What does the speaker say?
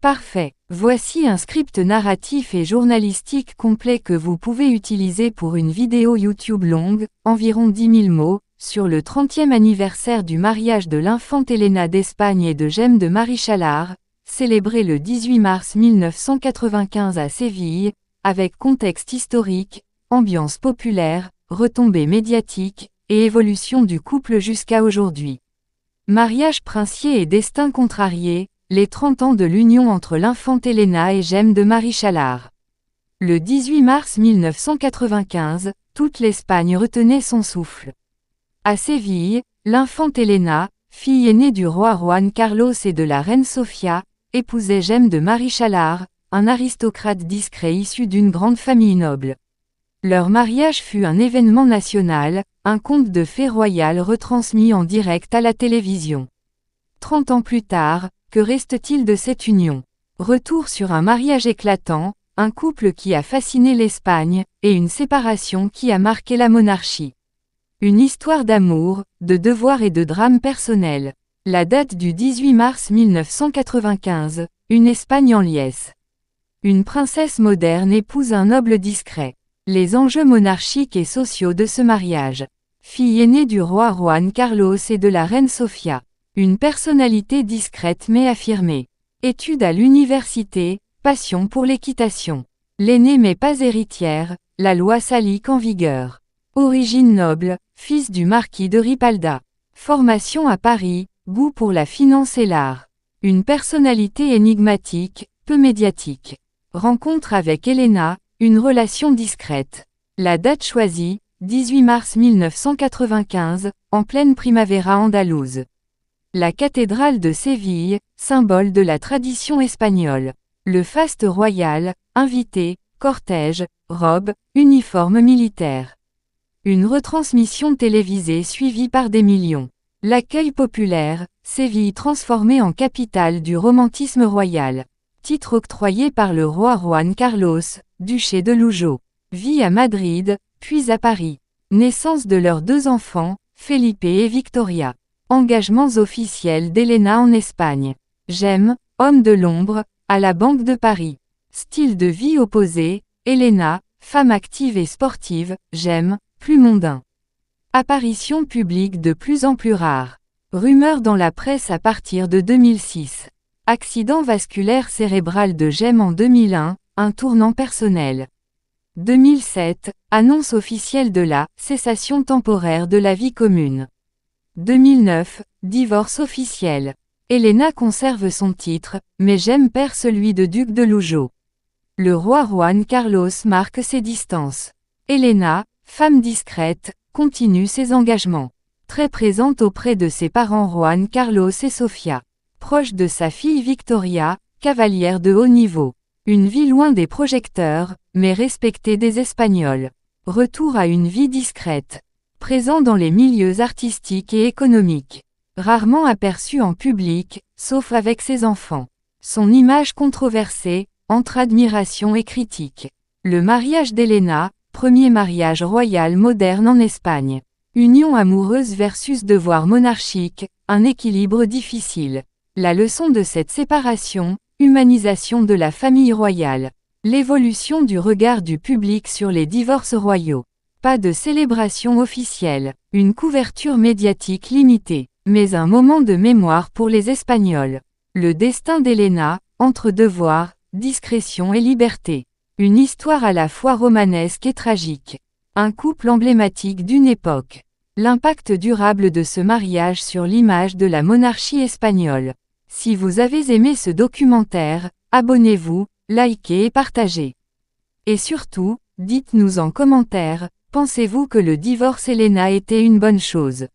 Parfait. Voici un script narratif et journalistique complet que vous pouvez utiliser pour une vidéo YouTube longue, environ 10 000 mots, sur le 30e anniversaire du mariage de l'infante Elena d'Espagne et de Gem de Marichalar, célébré le 18 mars 1995 à Séville, avec contexte historique, ambiance populaire, retombées médiatiques, et évolution du couple jusqu'à aujourd'hui. Mariage princier et destin contrarié, les 30 ans de l'union entre l'infante Elena et Gem de Marichalar. Le 18 mars 1995, toute l'Espagne retenait son souffle. À Séville, l'infante Elena, fille aînée du roi Juan Carlos et de la reine Sofia, épousait Gem de Marichalar, un aristocrate discret issu d'une grande famille noble. Leur mariage fut un événement national, un conte de fées royales retransmis en direct à la télévision. 30 ans plus tard, que reste-t-il de cette union? Retour sur un mariage éclatant, un couple qui a fasciné l'Espagne, et une séparation qui a marqué la monarchie. Une histoire d'amour, de devoir et de drame personnel. La date du 18 mars 1995, une Espagne en liesse. Une princesse moderne épouse un noble discret. Les enjeux monarchiques et sociaux de ce mariage. Fille aînée du roi Juan Carlos et de la reine Sofia. Une personnalité discrète mais affirmée. Études à l'université, passion pour l'équitation. L'aînée mais pas héritière, la loi salique en vigueur. Origine noble, fils du marquis de Ripalda. Formation à Paris, goût pour la finance et l'art. Une personnalité énigmatique, peu médiatique. Rencontre avec Elena, une relation discrète. La date choisie, 18 mars 1995, en pleine primavera andalouse. La cathédrale de Séville, symbole de la tradition espagnole. Le faste royal, invités, cortège, robe, uniforme militaire. Une retransmission télévisée suivie par des millions. L'accueil populaire, Séville transformée en capitale du romantisme royal. Titre octroyé par le roi Juan Carlos, duché de Lugo. Vie à Madrid, puis à Paris. Naissance de leurs 2 enfants, Felipe et Victoria. Engagements officiels d'Elena en Espagne. Gem, homme de l'ombre, à la Banque de Paris. Style de vie opposé, Elena, femme active et sportive, Gem, plus mondain. Apparition publique de plus en plus rare. Rumeurs dans la presse à partir de 2006. Accident vasculaire cérébral de Gem en 2001, un tournant personnel. 2007, annonce officielle de la cessation temporaire de la vie commune. 2009, divorce officiel. Elena conserve son titre, mais Gem perd celui de duc de Lugo. Le roi Juan Carlos marque ses distances. Elena, femme discrète, continue ses engagements. Très présente auprès de ses parents Juan Carlos et Sofia. Proche de sa fille Victoria, cavalière de haut niveau. Une vie loin des projecteurs, mais respectée des Espagnols. Retour à une vie discrète. Présent dans les milieux artistiques et économiques. Rarement aperçu en public, sauf avec ses enfants. Son image controversée, entre admiration et critique. Le mariage d'Elena, premier mariage royal moderne en Espagne. Union amoureuse versus devoir monarchique, un équilibre difficile. La leçon de cette séparation, humanisation de la famille royale. L'évolution du regard du public sur les divorces royaux. Pas de célébration officielle, une couverture médiatique limitée, mais un moment de mémoire pour les Espagnols. Le destin d'Elena, entre devoir, discrétion et liberté. Une histoire à la fois romanesque et tragique. Un couple emblématique d'une époque. L'impact durable de ce mariage sur l'image de la monarchie espagnole. Si vous avez aimé ce documentaire, abonnez-vous, likez et partagez. Et surtout, dites-nous en commentaire, pensez-vous que le divorce Elena était une bonne chose?